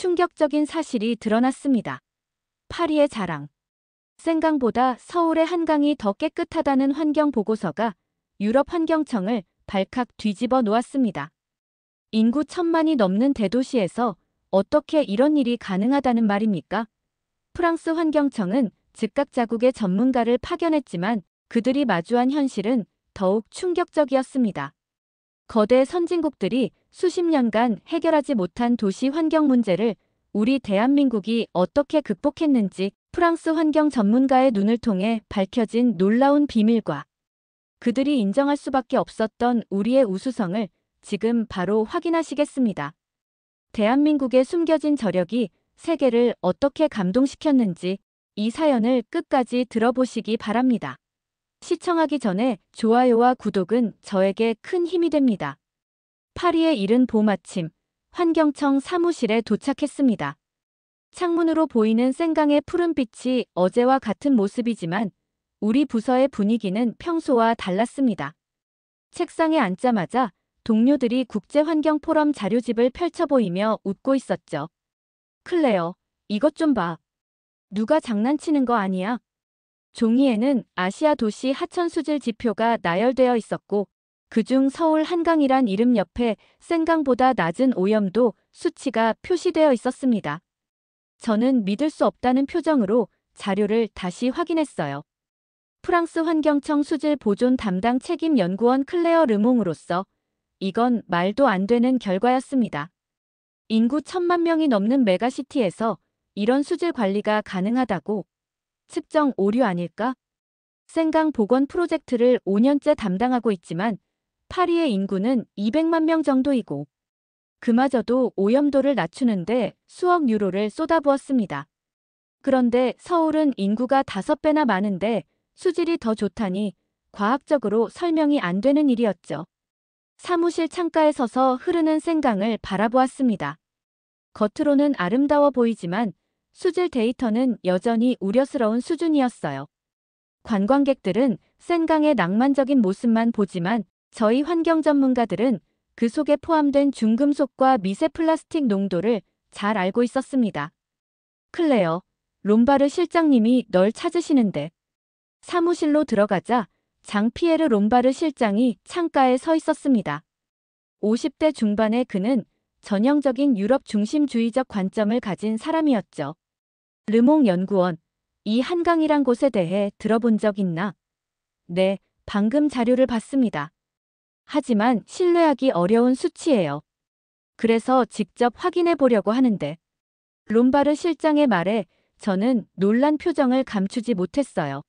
충격적인 사실이 드러났습니다. 파리의 자랑. 생강보다 서울의 한강이 더 깨끗하다는 환경 보고서가 유럽 환경청을 발칵 뒤집어 놓았습니다. 인구 1,000만이 넘는 대도시에서 어떻게 이런 일이 가능하다는 말입니까? 프랑스 환경청은 즉각 자국의 전문가를 파견했지만 그들이 마주한 현실은 더욱 충격적이었습니다. 거대 선진국들이 수십 년간 해결하지 못한 도시 환경 문제를 우리 대한민국이 어떻게 극복했는지 프랑스 환경 전문가의 눈을 통해 밝혀진 놀라운 비밀과 그들이 인정할 수밖에 없었던 우리의 우수성을 지금 바로 확인하시겠습니다. 대한민국의 숨겨진 저력이 세계를 어떻게 감동시켰는지 이 사연을 끝까지 들어보시기 바랍니다. 시청하기 전에 좋아요와 구독은 저에게 큰 힘이 됩니다. 파리의 이른 봄 아침, 환경청 사무실에 도착했습니다. 창문으로 보이는 생강의 푸른빛이 어제와 같은 모습이지만 우리 부서의 분위기는 평소와 달랐습니다. 책상에 앉자마자 동료들이 국제환경포럼 자료집을 펼쳐 보이며 웃고 있었죠. 클레어, 이것 좀 봐. 누가 장난치는 거 아니야? 종이에는 아시아 도시 하천 수질 지표가 나열되어 있었고 그중 서울 한강이란 이름 옆에 생강보다 낮은 오염도 수치가 표시되어 있었습니다. 저는 믿을 수 없다는 표정으로 자료를 다시 확인했어요. 프랑스 환경청 수질 보존 담당 책임 연구원 클레어 르몽으로서 이건 말도 안 되는 결과였습니다. 인구 1,000만 명이 넘는 메가시티에서 이런 수질 관리가 가능하다고? 측정 오류 아닐까? 생강 복원 프로젝트를 5년째 담당하고 있지만 파리의 인구는 200만 명 정도이고 그마저도 오염도를 낮추는데 수억 유로를 쏟아부었습니다. 그런데 서울은 인구가 5배나 많은데 수질이 더 좋다니 과학적으로 설명이 안 되는 일이었죠. 사무실 창가에 서서 흐르는 생강을 바라보았습니다. 겉으로는 아름다워 보이지만 수질 데이터는 여전히 우려스러운 수준이었어요. 관광객들은 생강의 낭만적인 모습만 보지만 저희 환경 전문가들은 그 속에 포함된 중금속과 미세 플라스틱 농도를 잘 알고 있었습니다. 클레어, 롬바르 실장님이 널 찾으시는데. 사무실로 들어가자 장피에르 롬바르 실장이 창가에 서 있었습니다. 50대 중반의 그는 전형적인 유럽 중심주의적 관점을 가진 사람이었죠. 르몽 연구원, 이 한강이란 곳에 대해 들어본 적 있나? 네, 방금 자료를 봤습니다. 하지만 신뢰하기 어려운 수치예요. 그래서 직접 확인해 보려고 하는데. 롬바르 실장의 말에 저는 놀란 표정을 감추지 못했어요.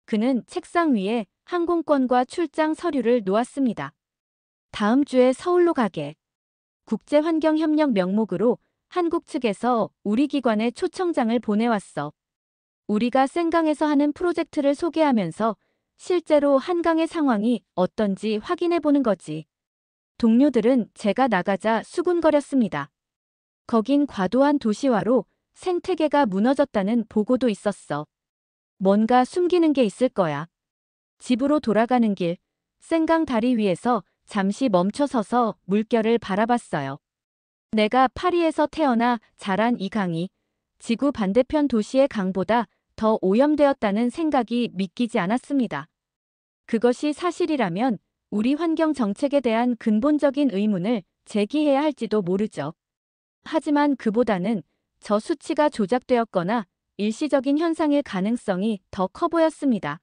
그는 책상 위에 항공권과 출장 서류를 놓았습니다. 다음 주에 서울로 가게. 국제환경협력 명목으로 한국 측에서 우리 기관에 초청장을 보내왔어. 우리가 생강에서 하는 프로젝트를 소개하면서 실제로 한강의 상황이 어떤지 확인해보는 거지. 동료들은 제가 나가자 수군거렸습니다. 거긴 과도한 도시화로 생태계가 무너졌다는 보고도 있었어. 뭔가 숨기는 게 있을 거야. 집으로 돌아가는 길, 생강 다리 위에서 잠시 멈춰서서 물결을 바라봤어요. 내가 파리에서 태어나 자란 이 강이 지구 반대편 도시의 강보다 더 오염되었다는 생각이 믿기지 않았습니다. 그것이 사실이라면 우리 환경 정책에 대한 근본적인 의문을 제기해야 할지도 모르죠. 하지만 그보다는 저 수치가 조작되었거나 일시적인 현상일 가능성이 더 커 보였습니다.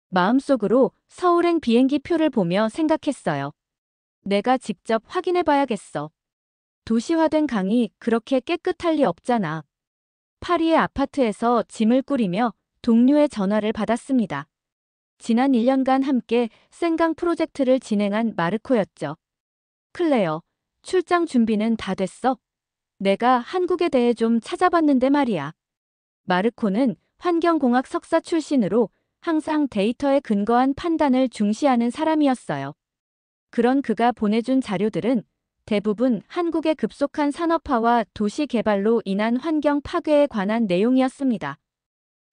마음속으로 서울행 비행기 표를 보며 생각했어요. 내가 직접 확인해 봐야겠어. 도시화된 강이 그렇게 깨끗할 리 없잖아. 파리의 아파트에서 짐을 꾸리며 동료의 전화를 받았습니다. 지난 1년간 함께 생강 프로젝트를 진행한 마르코였죠. 클레어, 출장 준비는 다 됐어? 내가 한국에 대해 좀 찾아봤는데 말이야. 마르코는 환경공학 석사 출신으로 항상 데이터에 근거한 판단을 중시하는 사람이었어요. 그런 그가 보내준 자료들은 대부분 한국의 급속한 산업화와 도시 개발로 인한 환경 파괴에 관한 내용이었습니다.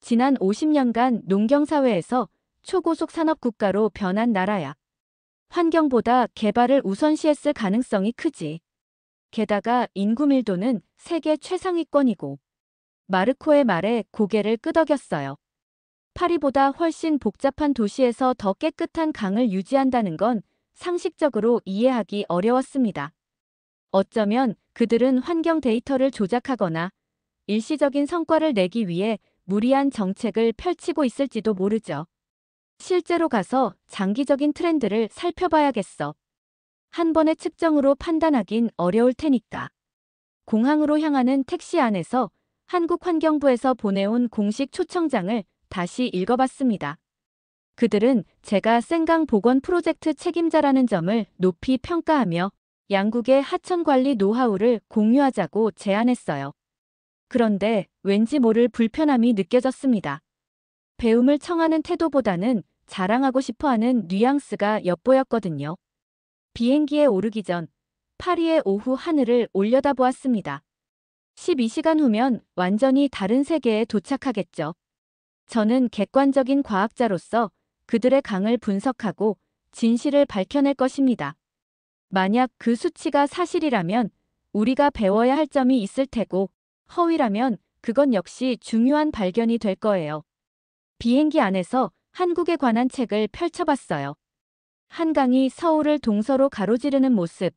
지난 50년간 농경사회에서 초고속 산업 국가로 변한 나라야. 환경보다 개발을 우선시했을 가능성이 크지. 게다가 인구 밀도는 세계 최상위권이고 마르코의 말에 고개를 끄덕였어요. 파리보다 훨씬 복잡한 도시에서 더 깨끗한 강을 유지한다는 건 상식적으로 이해하기 어려웠습니다. 어쩌면 그들은 환경 데이터를 조작하거나 일시적인 성과를 내기 위해 무리한 정책을 펼치고 있을지도 모르죠. 실제로 가서 장기적인 트렌드를 살펴봐야겠어. 한 번의 측정으로 판단하긴 어려울 테니까. 공항으로 향하는 택시 안에서 한국환경부에서 보내온 공식 초청장을 다시 읽어봤습니다. 그들은 제가 생강 복원 프로젝트 책임자라는 점을 높이 평가하며 양국의 하천 관리 노하우를 공유하자고 제안했어요. 그런데 왠지 모를 불편함이 느껴졌습니다. 배움을 청하는 태도보다는 자랑하고 싶어하는 뉘앙스가 엿보였거든요. 비행기에 오르기 전 파리의 오후 하늘을 올려다보았습니다. 12시간 후면 완전히 다른 세계에 도착하겠죠. 저는 객관적인 과학자로서 그들의 강을 분석하고 진실을 밝혀낼 것입니다. 만약 그 수치가 사실이라면 우리가 배워야 할 점이 있을 테고 허위라면 그건 역시 중요한 발견이 될 거예요. 비행기 안에서 한국에 관한 책을 펼쳐봤어요. 한강이 서울을 동서로 가로지르는 모습,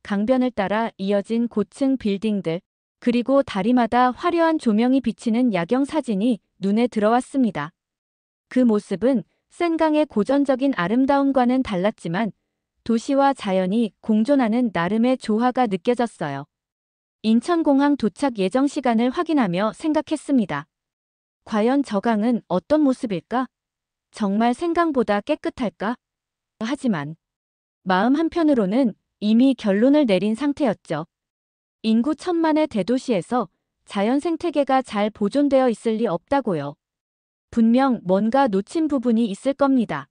강변을 따라 이어진 고층 빌딩들, 그리고 다리마다 화려한 조명이 비치는 야경 사진이 눈에 들어왔습니다. 그 모습은 센강의 고전적인 아름다움과는 달랐지만 도시와 자연이 공존하는 나름의 조화가 느껴졌어요. 인천공항 도착 예정 시간을 확인하며 생각했습니다. 과연 저 강은 어떤 모습일까? 정말 생강보다 깨끗할까? 하지만 마음 한편으로는 이미 결론을 내린 상태였죠. 인구 1,000만의 대도시에서 자연 생태계가 잘 보존되어 있을 리 없다고요. 분명 뭔가 놓친 부분이 있을 겁니다.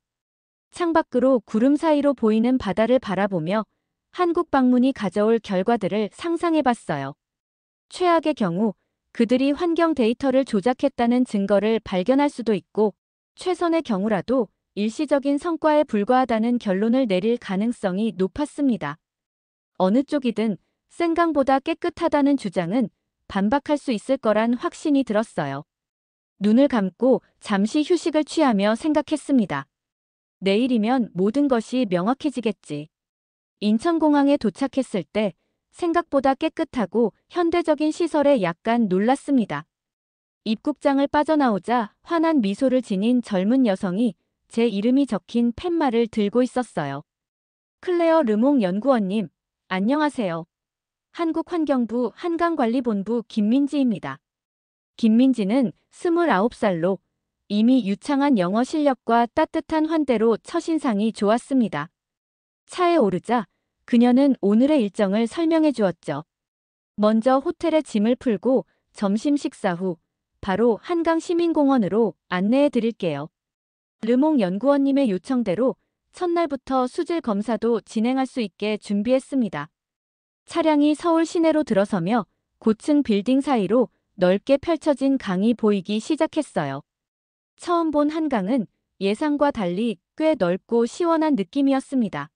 창밖으로 구름 사이로 보이는 바다를 바라보며 한국 방문이 가져올 결과들을 상상해봤어요. 최악의 경우 그들이 환경 데이터를 조작했다는 증거를 발견할 수도 있고 최선의 경우라도 일시적인 성과에 불과하다는 결론을 내릴 가능성이 높았습니다. 어느 쪽이든 센강보다 깨끗하다는 주장은 반박할 수 있을 거란 확신이 들었어요. 눈을 감고 잠시 휴식을 취하며 생각했습니다. 내일이면 모든 것이 명확해지겠지. 인천공항에 도착했을 때 생각보다 깨끗하고 현대적인 시설에 약간 놀랐습니다. 입국장을 빠져나오자 환한 미소를 지닌 젊은 여성이 제 이름이 적힌 팻말을 들고 있었어요. 클레어 르몽 연구원님, 안녕하세요. 한국환경부 한강관리본부 김민지입니다. 김민지는 29살로 이미 유창한 영어 실력과 따뜻한 환대로 첫인상이 좋았습니다. 차에 오르자 그녀는 오늘의 일정을 설명해 주었죠. 먼저 호텔에 짐을 풀고 점심 식사 후 바로 한강시민공원으로 안내해 드릴게요. 르몽 연구원님의 요청대로 첫날부터 수질 검사도 진행할 수 있게 준비했습니다. 차량이 서울 시내로 들어서며 고층 빌딩 사이로 넓게 펼쳐진 강이 보이기 시작했어요. 처음 본 한강은 예상과 달리 꽤 넓고 시원한 느낌이었습니다.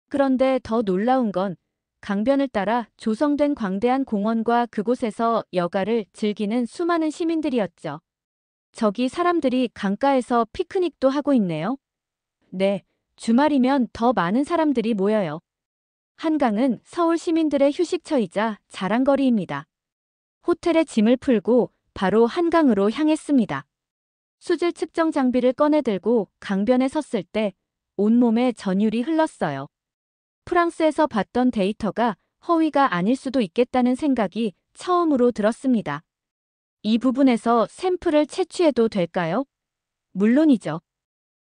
그런데 더 놀라운 건 강변을 따라 조성된 광대한 공원과 그곳에서 여가를 즐기는 수많은 시민들이었죠. 저기 사람들이 강가에서 피크닉도 하고 있네요. 네, 주말이면 더 많은 사람들이 모여요. 한강은 서울 시민들의 휴식처이자 자랑거리입니다. 호텔에 짐을 풀고 바로 한강으로 향했습니다. 수질 측정 장비를 꺼내들고 강변에 섰을 때 온몸에 전율이 흘렀어요. 프랑스에서 봤던 데이터가 허위가 아닐 수도 있겠다는 생각이 처음으로 들었습니다. 이 부분에서 샘플을 채취해도 될까요? 물론이죠.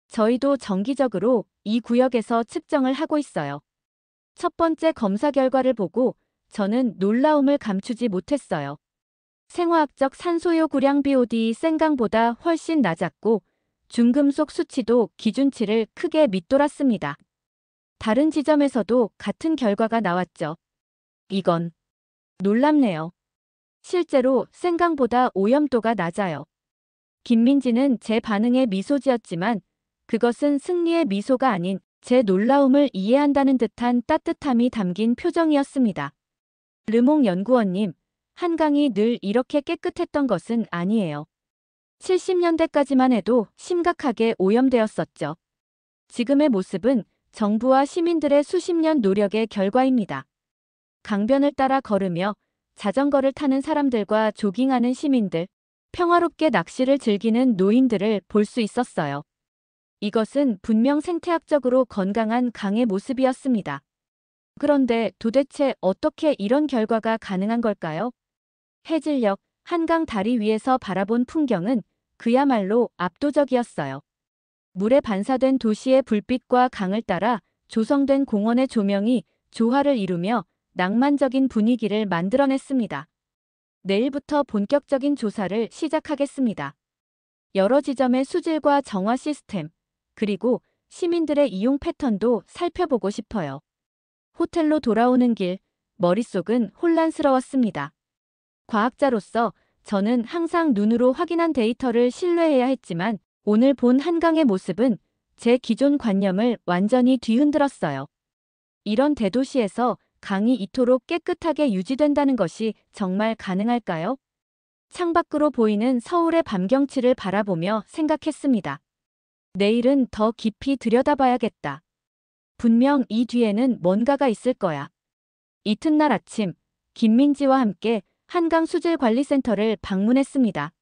저희도 정기적으로 이 구역에서 측정을 하고 있어요. 첫 번째 검사 결과를 보고 저는 놀라움을 감추지 못했어요. 생화학적 산소요구량 BOD 센강보다 훨씬 낮았고 중금속 수치도 기준치를 크게 밑돌았습니다. 다른 지점에서도 같은 결과가 나왔죠. 이건 놀랍네요. 실제로 센강보다 오염도가 낮아요. 김민지는 제 반응에 미소 지었지만 그것은 승리의 미소가 아닌 제 놀라움을 이해한다는 듯한 따뜻함이 담긴 표정이었습니다. 르몽 연구원님, 한강이 늘 이렇게 깨끗했던 것은 아니에요. 70년대까지만 해도 심각하게 오염되었었죠. 지금의 모습은 정부와 시민들의 수십 년 노력의 결과입니다. 강변을 따라 걸으며 자전거를 타는 사람들과 조깅하는 시민들, 평화롭게 낚시를 즐기는 노인들을 볼 수 있었어요. 이것은 분명 생태학적으로 건강한 강의 모습이었습니다. 그런데 도대체 어떻게 이런 결과가 가능한 걸까요? 해질녘 한강 다리 위에서 바라본 풍경은 그야말로 압도적이었어요. 물에 반사된 도시의 불빛과 강을 따라 조성된 공원의 조명이 조화를 이루며 낭만적인 분위기를 만들어냈습니다. 내일부터 본격적인 조사를 시작하겠습니다. 여러 지점의 수질과 정화 시스템, 그리고 시민들의 이용 패턴도 살펴보고 싶어요. 호텔로 돌아오는 길, 머릿속은 혼란스러웠습니다. 과학자로서 저는 항상 눈으로 확인한 데이터를 신뢰해야 했지만 오늘 본 한강의 모습은 제 기존 관념을 완전히 뒤흔들었어요. 이런 대도시에서 강이 이토록 깨끗하게 유지된다는 것이 정말 가능할까요? 창밖으로 보이는 서울의 밤 경치를 바라보며 생각했습니다. 내일은 더 깊이 들여다봐야겠다. 분명 이 뒤에는 뭔가가 있을 거야. 이튿날 아침, 김민지와 함께 한강수질관리센터를 방문했습니다.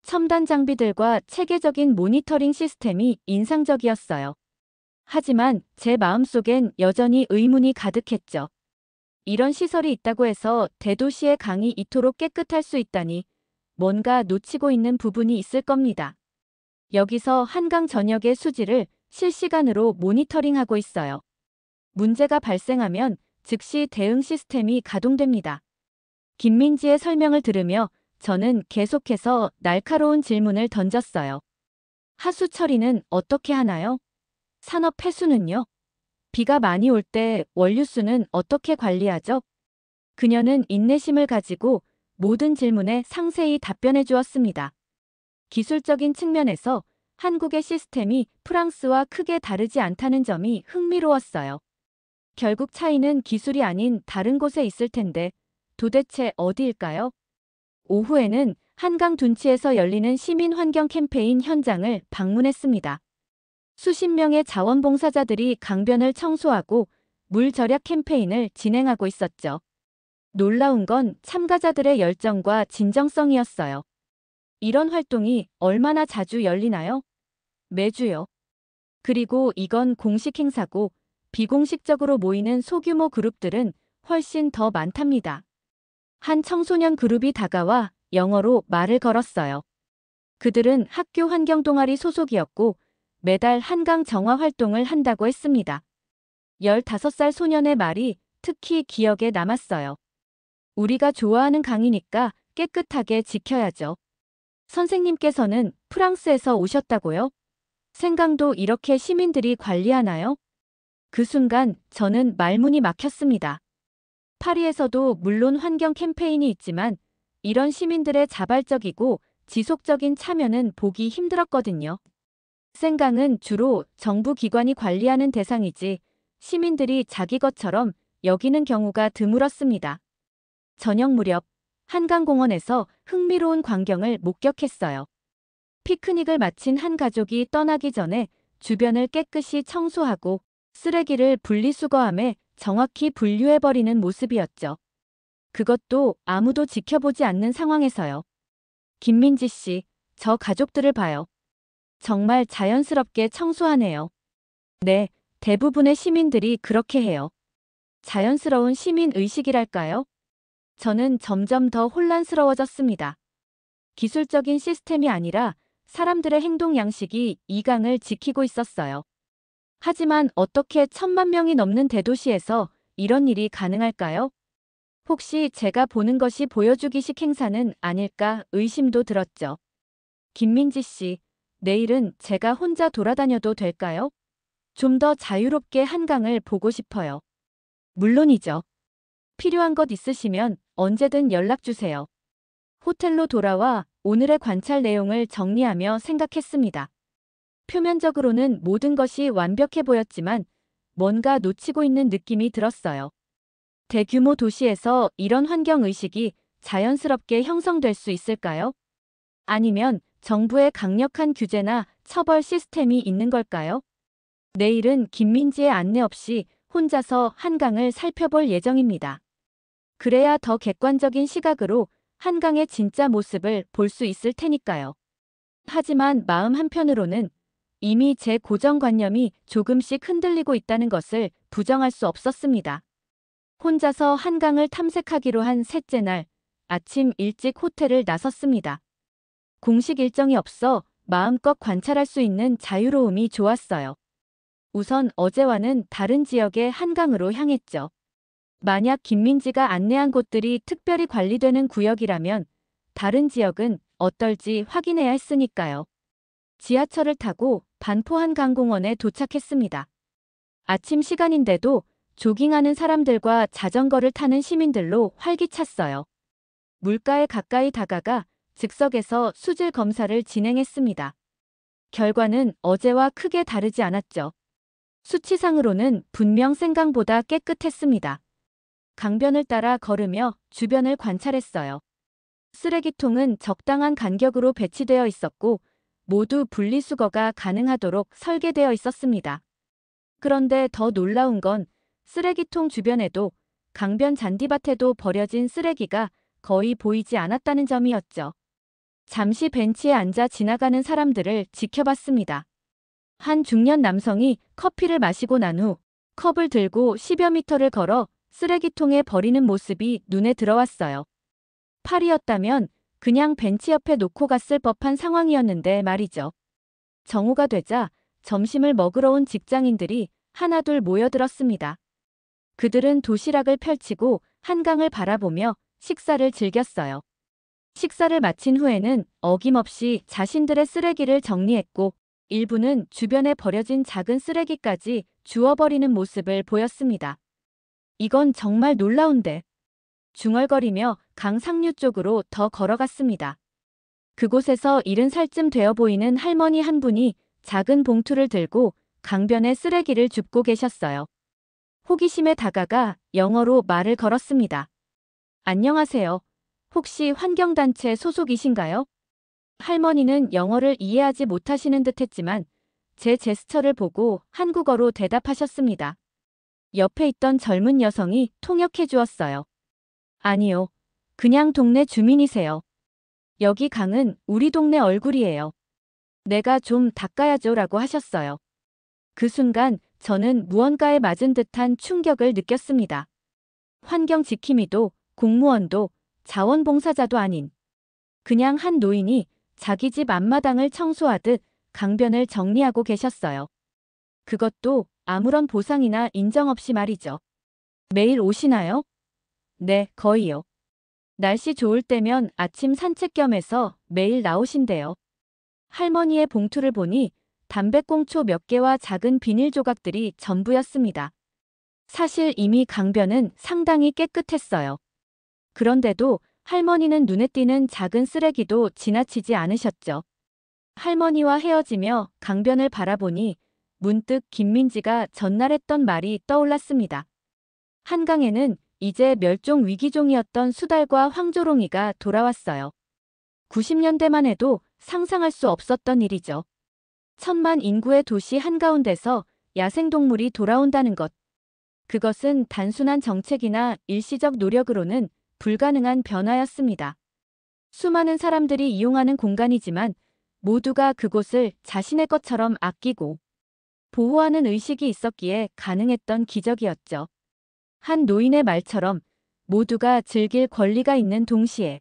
첨단 장비들과 체계적인 모니터링 시스템이 인상적이었어요. 하지만 제 마음속엔 여전히 의문이 가득했죠. 이런 시설이 있다고 해서 대도시의 강이 이토록 깨끗할 수 있다니 뭔가 놓치고 있는 부분이 있을 겁니다. 여기서 한강 전역의 수질을 실시간으로 모니터링하고 있어요. 문제가 발생하면 즉시 대응 시스템이 가동됩니다. 김민지의 설명을 들으며 저는 계속해서 날카로운 질문을 던졌어요. 하수 처리는 어떻게 하나요? 산업 폐수는요? 비가 많이 올 때 원유수는 어떻게 관리하죠? 그녀는 인내심을 가지고 모든 질문에 상세히 답변해 주었습니다. 기술적인 측면에서 한국의 시스템이 프랑스와 크게 다르지 않다는 점이 흥미로웠어요. 결국 차이는 기술이 아닌 다른 곳에 있을 텐데 도대체 어디일까요? 오후에는 한강 둔치에서 열리는 시민 환경 캠페인 현장을 방문했습니다. 수십 명의 자원봉사자들이 강변을 청소하고 물 절약 캠페인을 진행하고 있었죠. 놀라운 건 참가자들의 열정과 진정성이었어요. 이런 활동이 얼마나 자주 열리나요? 매주요. 그리고 이건 공식 행사고 비공식적으로 모이는 소규모 그룹들은 훨씬 더 많답니다. 한 청소년 그룹이 다가와 영어로 말을 걸었어요. 그들은 학교 환경 동아리 소속이었고 매달 한강 정화 활동을 한다고 했습니다. 15살 소년의 말이 특히 기억에 남았어요. 우리가 좋아하는 강이니까 깨끗하게 지켜야죠. 선생님께서는 프랑스에서 오셨다고요? 생강도 이렇게 시민들이 관리하나요? 그 순간 저는 말문이 막혔습니다. 파리에서도 물론 환경 캠페인이 있지만 이런 시민들의 자발적이고 지속적인 참여는 보기 힘들었거든요. 생강은 주로 정부 기관이 관리하는 대상이지 시민들이 자기 것처럼 여기는 경우가 드물었습니다. 저녁 무렵 한강공원에서 흥미로운 광경을 목격했어요. 피크닉을 마친 한 가족이 떠나기 전에 주변을 깨끗이 청소하고 쓰레기를 분리수거함에 정확히 분류해버리는 모습이었죠. 그것도 아무도 지켜보지 않는 상황에서요. 김민지 씨, 저 가족들을 봐요. 정말 자연스럽게 청소하네요. 네, 대부분의 시민들이 그렇게 해요. 자연스러운 시민 의식이랄까요? 저는 점점 더 혼란스러워졌습니다. 기술적인 시스템이 아니라 사람들의 행동 양식이 이 강을 지키고 있었어요. 하지만 어떻게 1,000만 명이 넘는 대도시에서 이런 일이 가능할까요? 혹시 제가 보는 것이 보여주기식 행사는 아닐까 의심도 들었죠. 김민지 씨, 내일은 제가 혼자 돌아다녀도 될까요? 좀 더 자유롭게 한강을 보고 싶어요. 물론이죠. 필요한 것 있으시면 언제든 연락 주세요. 호텔로 돌아와 오늘의 관찰 내용을 정리하며 생각했습니다. 표면적으로는 모든 것이 완벽해 보였지만 뭔가 놓치고 있는 느낌이 들었어요. 대규모 도시에서 이런 환경의식이 자연스럽게 형성될 수 있을까요? 아니면 정부의 강력한 규제나 처벌 시스템이 있는 걸까요? 내일은 김민지의 안내 없이 혼자서 한강을 살펴볼 예정입니다. 그래야 더 객관적인 시각으로 한강의 진짜 모습을 볼 수 있을 테니까요. 하지만 마음 한편으로는 이미 제 고정관념이 조금씩 흔들리고 있다는 것을 부정할 수 없었습니다. 혼자서 한강을 탐색하기로 한 셋째 날, 아침 일찍 호텔을 나섰습니다. 공식 일정이 없어 마음껏 관찰할 수 있는 자유로움이 좋았어요. 우선 어제와는 다른 지역의 한강으로 향했죠. 만약 김민지가 안내한 곳들이 특별히 관리되는 구역이라면 다른 지역은 어떨지 확인해야 했으니까요. 지하철을 타고 반포 한강공원에 도착했습니다. 아침 시간인데도 조깅하는 사람들과 자전거를 타는 시민들로 활기찼어요. 물가에 가까이 다가가 즉석에서 수질 검사를 진행했습니다. 결과는 어제와 크게 다르지 않았죠. 수치상으로는 분명 생강보다 깨끗했습니다. 강변을 따라 걸으며 주변을 관찰했어요. 쓰레기통은 적당한 간격으로 배치되어 있었고 모두 분리수거가 가능하도록 설계되어 있었습니다. 그런데 더 놀라운 건 쓰레기통 주변에도 강변 잔디밭에도 버려진 쓰레기가 거의 보이지 않았다는 점이었죠. 잠시 벤치에 앉아 지나가는 사람들을 지켜봤습니다. 한 중년 남성이 커피를 마시고 난 후 컵을 들고 10여 미터를 걸어 쓰레기통에 버리는 모습이 눈에 들어왔어요. 팔이었다면 그냥 벤치 옆에 놓고 갔을 법한 상황이었는데 말이죠. 정오가 되자 점심을 먹으러 온 직장인들이 하나둘 모여들었습니다. 그들은 도시락을 펼치고 한강을 바라보며 식사를 즐겼어요. 식사를 마친 후에는 어김없이 자신들의 쓰레기를 정리했고 일부는 주변에 버려진 작은 쓰레기까지 주워버리는 모습을 보였습니다. 이건 정말 놀라운데. 중얼거리며 강 상류 쪽으로 더 걸어갔습니다. 그곳에서 70살쯤 되어 보이는 할머니 한 분이 작은 봉투를 들고 강변에 쓰레기를 줍고 계셨어요. 호기심에 다가가 영어로 말을 걸었습니다. 안녕하세요. 혹시 환경단체 소속이신가요? 할머니는 영어를 이해하지 못하시는 듯했지만 제 제스처를 보고 한국어로 대답하셨습니다. 옆에 있던 젊은 여성이 통역해 주었어요. 아니요. 그냥 동네 주민이세요. 여기 강은 우리 동네 얼굴이에요. 내가 좀 닦아야죠 라고 하셨어요. 그 순간 저는 무언가에 맞은 듯한 충격을 느꼈습니다. 환경 지킴이도 공무원도 자원봉사자도 아닌 그냥 한 노인이 자기 집 앞마당을 청소하듯 강변을 정리하고 계셨어요. 그것도 아무런 보상이나 인정 없이 말이죠. 매일 오시나요? 네, 거의요. 날씨 좋을 때면 아침 산책 겸 해서 매일 나오신대요. 할머니의 봉투를 보니 담배꽁초 몇 개와 작은 비닐 조각들이 전부였습니다. 사실 이미 강변은 상당히 깨끗했어요. 그런데도 할머니는 눈에 띄는 작은 쓰레기도 지나치지 않으셨죠. 할머니와 헤어지며 강변을 바라보니 문득 김민지가 전날 했던 말이 떠올랐습니다. 한강에는 이제 멸종 위기종이었던 수달과 황조롱이가 돌아왔어요. 90년대만 해도 상상할 수 없었던 일이죠. 1000만 인구의 도시 한가운데서 야생동물이 돌아온다는 것. 그것은 단순한 정책이나 일시적 노력으로는 불가능한 변화였습니다. 수많은 사람들이 이용하는 공간이지만 모두가 그곳을 자신의 것처럼 아끼고 보호하는 의식이 있었기에 가능했던 기적이었죠. 한 노인의 말처럼 모두가 즐길 권리가 있는 동시에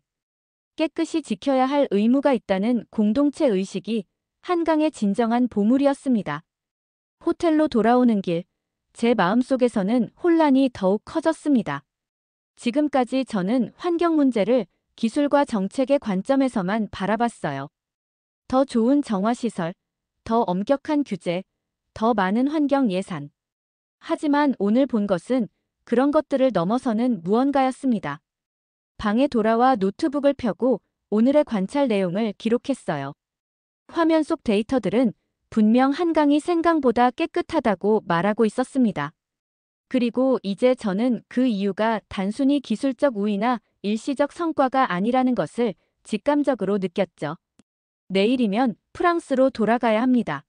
깨끗이 지켜야 할 의무가 있다는 공동체 의식이 한강의 진정한 보물이었습니다. 호텔로 돌아오는 길, 제 마음속에서는 혼란이 더욱 커졌습니다. 지금까지 저는 환경 문제를 기술과 정책의 관점에서만 바라봤어요. 더 좋은 정화시설, 더 엄격한 규제, 더 많은 환경 예산. 하지만 오늘 본 것은 그런 것들을 넘어서는 무언가였습니다. 방에 돌아와 노트북을 펴고 오늘의 관찰 내용을 기록했어요. 화면 속 데이터들은 분명 한강이 생강보다 깨끗하다고 말하고 있었습니다. 그리고 이제 저는 그 이유가 단순히 기술적 우위나 일시적 성과가 아니라는 것을 직감적으로 느꼈죠. 내일이면 프랑스로 돌아가야 합니다.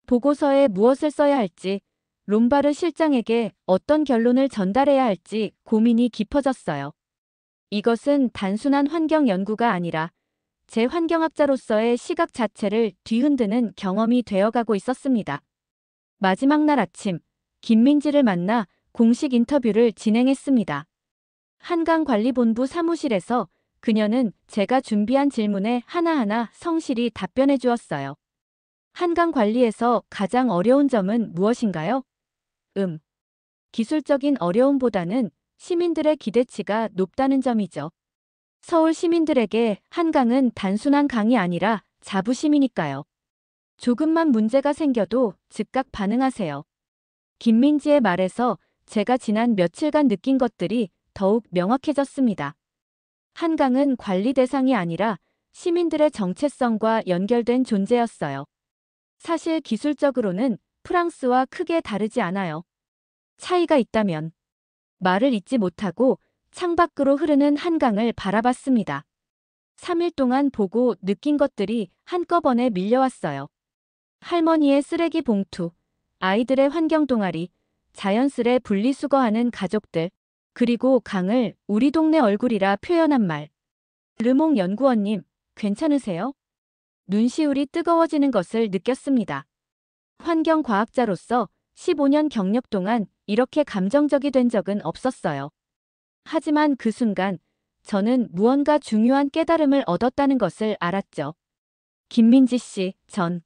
보고서에 무엇을 써야 할지, 롬바르 실장에게 어떤 결론을 전달해야 할지 고민이 깊어졌어요. 이것은 단순한 환경 연구가 아니라 제 환경학자로서의 시각 자체를 뒤흔드는 경험이 되어가고 있었습니다. 마지막 날 아침, 김민지를 만나 공식 인터뷰를 진행했습니다. 한강관리본부 사무실에서 그녀는 제가 준비한 질문에 하나하나 성실히 답변해 주었어요. 한강관리에서 가장 어려운 점은 무엇인가요? 기술적인 어려움보다는 시민들의 기대치가 높다는 점이죠. 서울 시민들에게 한강은 단순한 강이 아니라 자부심이니까요. 조금만 문제가 생겨도 즉각 반응하세요. 김민지의 말에서 제가 지난 며칠간 느낀 것들이 더욱 명확해졌습니다. 한강은 관리 대상이 아니라 시민들의 정체성과 연결된 존재였어요. 사실 기술적으로는 프랑스와 크게 다르지 않아요. 차이가 있다면 말을 잇지 못하고 창밖으로 흐르는 한강을 바라봤습니다. 3일 동안 보고 느낀 것들이 한꺼번에 밀려왔어요. 할머니의 쓰레기 봉투, 아이들의 환경 동아리, 자연스레 분리수거하는 가족들, 그리고 강을 우리 동네 얼굴이라 표현한 말. 르몽 연구원님, 괜찮으세요? 눈시울이 뜨거워지는 것을 느꼈습니다. 환경과학자로서 15년 경력 동안 이렇게 감정적이 된 적은 없었어요. 하지만 그 순간 저는 무언가 중요한 깨달음을 얻었다는 것을 알았죠. 김민지 씨, 전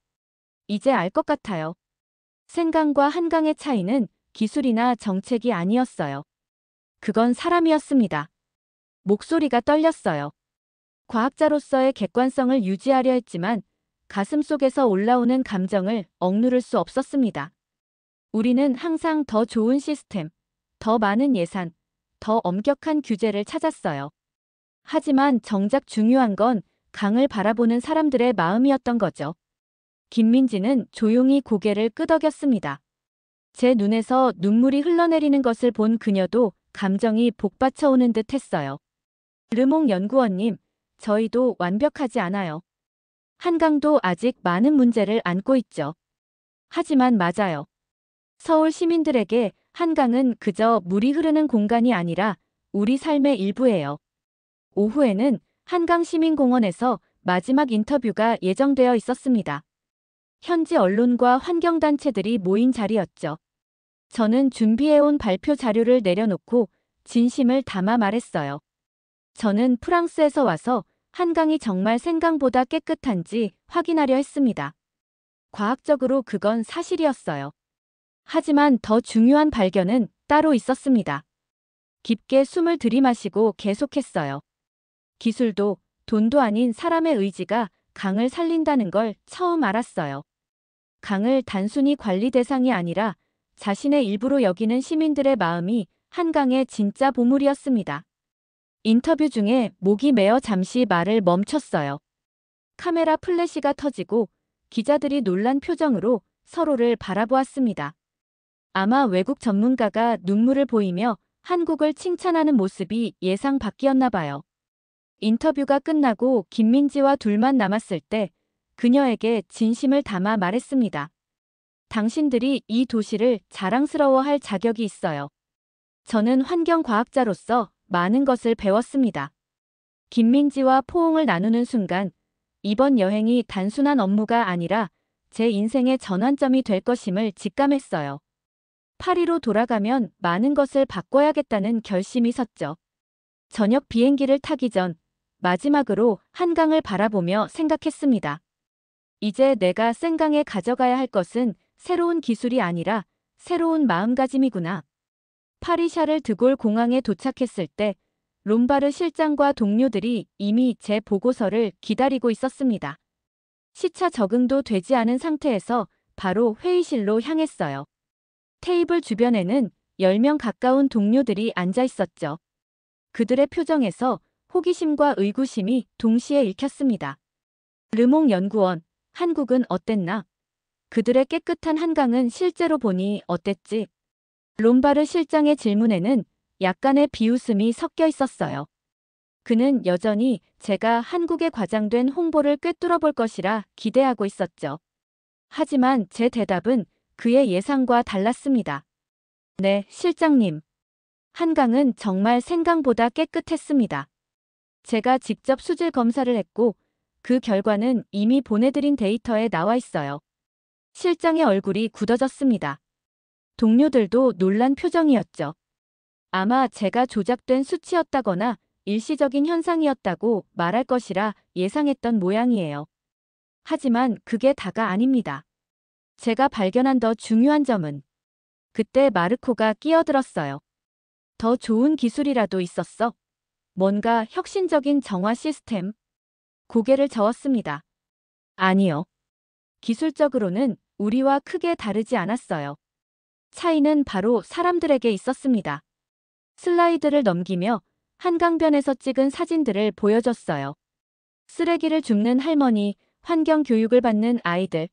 이제 알 것 같아요. 생강과 한강의 차이는 기술이나 정책이 아니었어요. 그건 사람이었습니다. 목소리가 떨렸어요. 과학자로서의 객관성을 유지하려 했지만 가슴속에서 올라오는 감정을 억누를 수 없었습니다. 우리는 항상 더 좋은 시스템, 더 많은 예산, 더 엄격한 규제를 찾았어요. 하지만 정작 중요한 건 강을 바라보는 사람들의 마음이었던 거죠. 김민지는 조용히 고개를 끄덕였습니다. 제 눈에서 눈물이 흘러내리는 것을 본 그녀도 감정이 복받쳐오는 듯 했어요. 르몽 연구원님, 저희도 완벽하지 않아요. 한강도 아직 많은 문제를 안고 있죠. 하지만 맞아요. 서울 시민들에게 한강은 그저 물이 흐르는 공간이 아니라 우리 삶의 일부예요. 오후에는 한강시민공원에서 마지막 인터뷰가 예정되어 있었습니다. 현지 언론과 환경단체들이 모인 자리였죠. 저는 준비해온 발표 자료를 내려놓고 진심을 담아 말했어요. 저는 프랑스에서 와서 한강이 정말 생강보다 깨끗한지 확인하려 했습니다. 과학적으로 그건 사실이었어요. 하지만 더 중요한 발견은 따로 있었습니다. 깊게 숨을 들이마시고 계속했어요. 기술도 돈도 아닌 사람의 의지가 강을 살린다는 걸 처음 알았어요. 강을 단순히 관리 대상이 아니라 자신의 일부로 여기는 시민들의 마음이 한강의 진짜 보물이었습니다. 인터뷰 중에 목이 메어 잠시 말을 멈췄어요. 카메라 플래시가 터지고 기자들이 놀란 표정으로 서로를 바라보았습니다. 아마 외국 전문가가 눈물을 보이며 한국을 칭찬하는 모습이 예상 밖이었나 봐요. 인터뷰가 끝나고 김민지와 둘만 남았을 때 그녀에게 진심을 담아 말했습니다. 당신들이 이 도시를 자랑스러워할 자격이 있어요. 저는 환경과학자로서 많은 것을 배웠습니다. 김민지와 포옹을 나누는 순간 이번 여행이 단순한 업무가 아니라 제 인생의 전환점이 될 것임을 직감했어요. 파리로 돌아가면 많은 것을 바꿔야겠다는 결심이 섰죠. 저녁 비행기를 타기 전 마지막으로 한강을 바라보며 생각했습니다. 이제 내가 생강에 가져가야 할 것은 새로운 기술이 아니라 새로운 마음가짐이구나. 파리 샤를 드골 공항에 도착했을 때 롬바르 실장과 동료들이 이미 제 보고서를 기다리고 있었습니다. 시차 적응도 되지 않은 상태에서 바로 회의실로 향했어요. 테이블 주변에는 10명 가까운 동료들이 앉아 있었죠. 그들의 표정에서 호기심과 의구심이 동시에 읽혔습니다. 르몽 연구원, 한국은 어땠나? 그들의 깨끗한 한강은 실제로 보니 어땠지? 롬바르 실장의 질문에는 약간의 비웃음이 섞여 있었어요. 그는 여전히 제가 한국에 과장된 홍보를 꿰뚫어 볼 것이라 기대하고 있었죠. 하지만 제 대답은 그의 예상과 달랐습니다. 네, 실장님. 한강은 정말 생강보다 깨끗했습니다. 제가 직접 수질 검사를 했고 그 결과는 이미 보내드린 데이터에 나와 있어요. 실장의 얼굴이 굳어졌습니다. 동료들도 놀란 표정이었죠. 아마 제가 조작된 수치였다거나 일시적인 현상이었다고 말할 것이라 예상했던 모양이에요. 하지만 그게 다가 아닙니다. 제가 발견한 더 중요한 점은 그때 마르코가 끼어들었어요. 더 좋은 기술이라도 있었어? 뭔가 혁신적인 정화 시스템? 고개를 저었습니다. 아니요. 기술적으로는 우리와 크게 다르지 않았어요. 차이는 바로 사람들에게 있었습니다. 슬라이드를 넘기며 한강변에서 찍은 사진들을 보여줬어요. 쓰레기를 줍는 할머니, 환경 교육을 받는 아이들,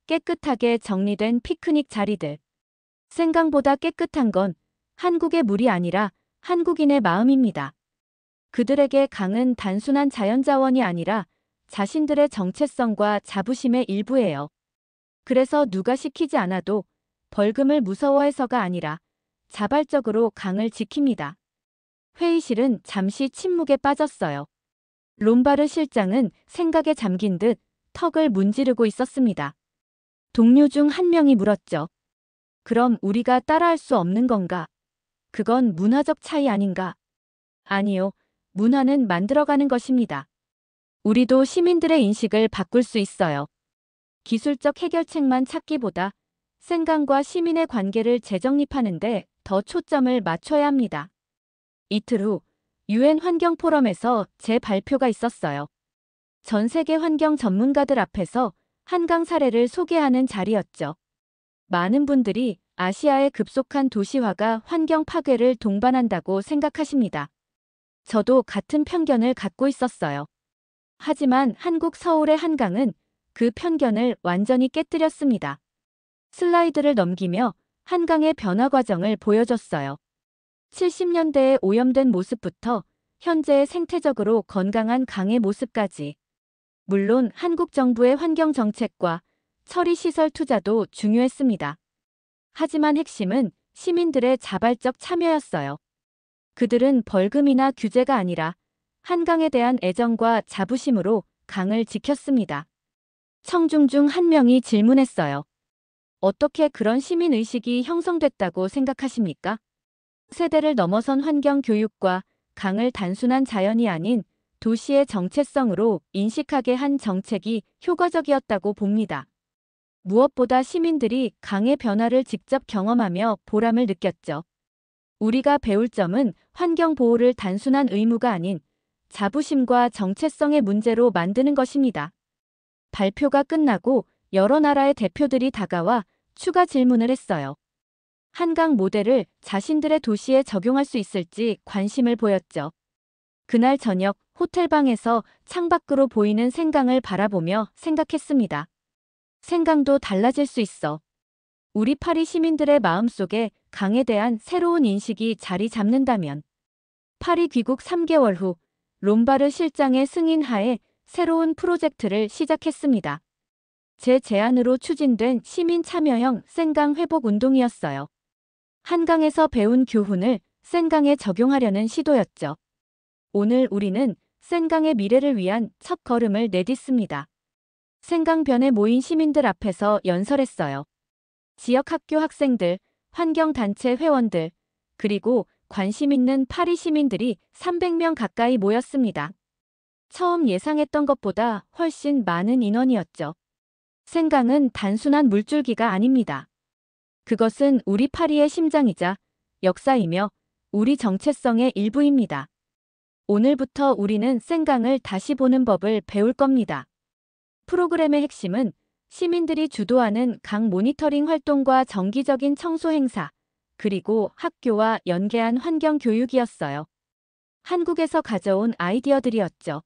깨끗하게 정리된 피크닉 자리들. 생강보다 깨끗한 건 한국의 물이 아니라 한국인의 마음입니다. 그들에게 강은 단순한 자연자원이 아니라 자신들의 정체성과 자부심의 일부예요. 그래서 누가 시키지 않아도 벌금을 무서워해서가 아니라 자발적으로 강을 지킵니다. 회의실은 잠시 침묵에 빠졌어요. 롬바르 실장은 생각에 잠긴 듯 턱을 문지르고 있었습니다. 동료 중 한 명이 물었죠. 그럼 우리가 따라할 수 없는 건가? 그건 문화적 차이 아닌가? 아니요. 문화는 만들어가는 것입니다. 우리도 시민들의 인식을 바꿀 수 있어요. 기술적 해결책만 찾기보다 생강과 시민의 관계를 재정립하는데 더 초점을 맞춰야 합니다. 이틀 후 유엔 환경 포럼에서 제 발표가 있었어요. 전 세계 환경 전문가들 앞에서 한강 사례를 소개하는 자리였죠. 많은 분들이 아시아의 급속한 도시화가 환경 파괴를 동반한다고 생각하십니다. 저도 같은 편견을 갖고 있었어요. 하지만 한국 서울의 한강은 그 편견을 완전히 깨뜨렸습니다. 슬라이드를 넘기며 한강의 변화 과정을 보여줬어요. 70년대에 오염된 모습부터 현재의 생태적으로 건강한 강의 모습까지. 물론 한국 정부의 환경 정책과 처리 시설 투자도 중요했습니다. 하지만 핵심은 시민들의 자발적 참여였어요. 그들은 벌금이나 규제가 아니라 한강에 대한 애정과 자부심으로 강을 지켰습니다. 청중 중 한 명이 질문했어요. 어떻게 그런 시민의식이 형성됐다고 생각하십니까? 세대를 넘어선 환경 교육과 강을 단순한 자연이 아닌 도시의 정체성으로 인식하게 한 정책이 효과적이었다고 봅니다. 무엇보다 시민들이 강의 변화를 직접 경험하며 보람을 느꼈죠. 우리가 배울 점은 환경 보호를 단순한 의무가 아닌 자부심과 정체성의 문제로 만드는 것입니다. 발표가 끝나고 여러 나라의 대표들이 다가와 추가 질문을 했어요. 한강 모델을 자신들의 도시에 적용할 수 있을지 관심을 보였죠. 그날 저녁 호텔방에서 창밖으로 보이는 생강을 바라보며 생각했습니다. 생강도 달라질 수 있어. 우리 파리 시민들의 마음속에 강에 대한 새로운 인식이 자리 잡는다면. 파리 귀국 3개월 후 롬바르 실장의 승인하에 새로운 프로젝트를 시작했습니다. 제 제안으로 추진된 시민 참여형 생강 회복 운동이었어요. 한강에서 배운 교훈을 생강에 적용하려는 시도였죠. 오늘 우리는 생강의 미래를 위한 첫 걸음을 내딛습니다. 생강변에 모인 시민들 앞에서 연설했어요. 지역 학교 학생들, 환경단체 회원들, 그리고 관심 있는 파리 시민들이 300명 가까이 모였습니다. 처음 예상했던 것보다 훨씬 많은 인원이었죠. 생강은 단순한 물줄기가 아닙니다. 그것은 우리 파리의 심장이자 역사이며 우리 정체성의 일부입니다. 오늘부터 우리는 생강을 다시 보는 법을 배울 겁니다. 프로그램의 핵심은 시민들이 주도하는 강 모니터링 활동과 정기적인 청소 행사, 그리고 학교와 연계한 환경 교육이었어요. 한국에서 가져온 아이디어들이었죠.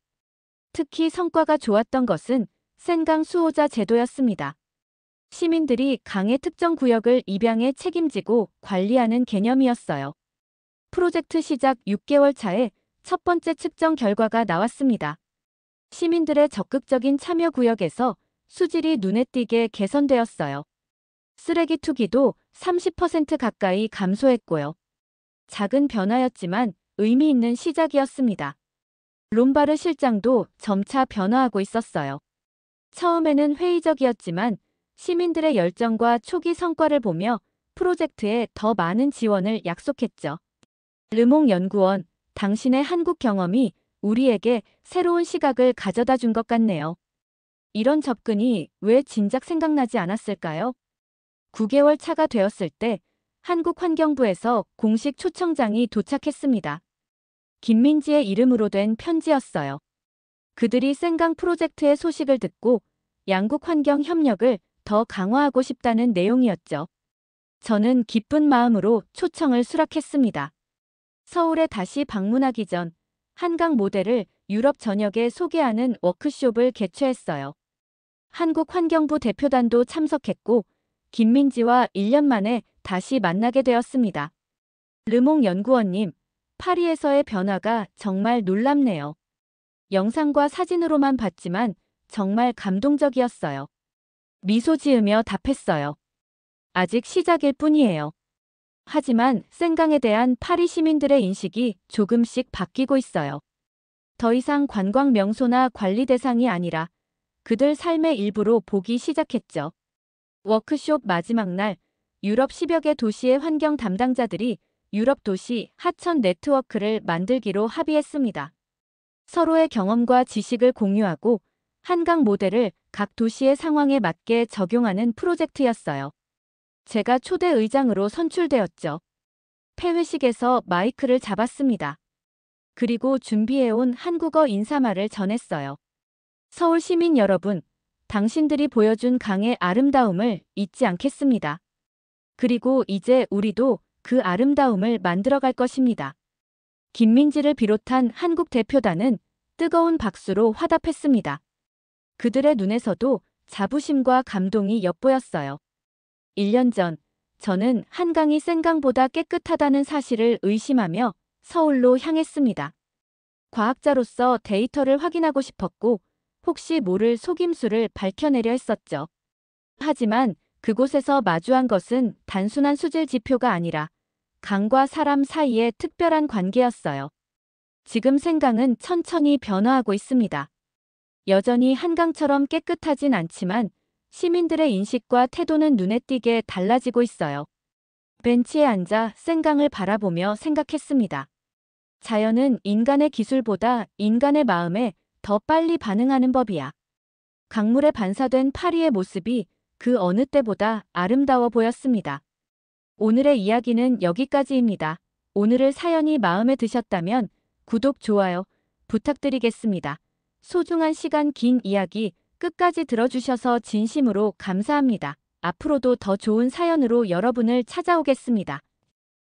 특히 성과가 좋았던 것은 생강 수호자 제도였습니다. 시민들이 강의 특정 구역을 입양해 책임지고 관리하는 개념이었어요. 프로젝트 시작 6개월 차에 첫 번째 측정 결과가 나왔습니다. 시민들의 적극적인 참여 구역에서 수질이 눈에 띄게 개선되었어요. 쓰레기 투기도 30% 가까이 감소했고요. 작은 변화였지만 의미 있는 시작이었습니다. 롬바르 실장도 점차 변화하고 있었어요. 처음에는 회의적이었지만 시민들의 열정과 초기 성과를 보며 프로젝트에 더 많은 지원을 약속했죠. 르몽 연구원, 당신의 한국 경험이 우리에게 새로운 시각을 가져다 준 것 같네요. 이런 접근이 왜 진작 생각나지 않았을까요? 9개월 차가 되었을 때 한국환경부에서 공식 초청장이 도착했습니다. 김민지의 이름으로 된 편지였어요. 그들이 생강 프로젝트의 소식을 듣고 양국 환경 협력을 더 강화하고 싶다는 내용이었죠. 저는 기쁜 마음으로 초청을 수락했습니다. 서울에 다시 방문하기 전 한강 모델을 유럽 전역에 소개하는 워크숍을 개최했어요. 한국환경부 대표단도 참석했고 김민지와 1년 만에 다시 만나게 되었습니다. 르몽 연구원님, 파리에서의 변화가 정말 놀랍네요. 영상과 사진으로만 봤지만 정말 감동적이었어요. 미소 지으며 답했어요. 아직 시작일 뿐이에요. 하지만 생강에 대한 파리 시민들의 인식이 조금씩 바뀌고 있어요. 더 이상 관광 명소나 관리 대상이 아니라 그들 삶의 일부로 보기 시작했죠. 워크숍 마지막 날 유럽 10여 개 도시의 환경 담당자들이 유럽 도시 하천 네트워크를 만들기로 합의했습니다. 서로의 경험과 지식을 공유하고 한강 모델을 각 도시의 상황에 맞게 적용하는 프로젝트였어요. 제가 초대 의장으로 선출되었죠. 폐회식에서 마이크를 잡았습니다. 그리고 준비해온 한국어 인사말을 전했어요. 서울 시민 여러분, 당신들이 보여준 강의 아름다움을 잊지 않겠습니다. 그리고 이제 우리도 그 아름다움을 만들어갈 것입니다. 김민지를 비롯한 한국 대표단은 뜨거운 박수로 화답했습니다. 그들의 눈에서도 자부심과 감동이 엿보였어요. 1년 전, 저는 한강이 생강보다 깨끗하다는 사실을 의심하며 서울로 향했습니다. 과학자로서 데이터를 확인하고 싶었고 혹시 모를 속임수를 밝혀내려 했었죠. 하지만 그곳에서 마주한 것은 단순한 수질 지표가 아니라 강과 사람 사이의 특별한 관계였어요. 지금 생강은 천천히 변화하고 있습니다. 여전히 한강처럼 깨끗하진 않지만 시민들의 인식과 태도는 눈에 띄게 달라지고 있어요. 벤치에 앉아 생강을 바라보며 생각했습니다. 자연은 인간의 기술보다 인간의 마음에 더 빨리 반응하는 법이야. 강물에 반사된 파리의 모습이 그 어느 때보다 아름다워 보였습니다. 오늘의 이야기는 여기까지입니다. 오늘의 사연이 마음에 드셨다면 구독, 좋아요 부탁드리겠습니다. 소중한 시간, 긴 이야기 끝까지 들어주셔서 진심으로 감사합니다. 앞으로도 더 좋은 사연으로 여러분을 찾아오겠습니다.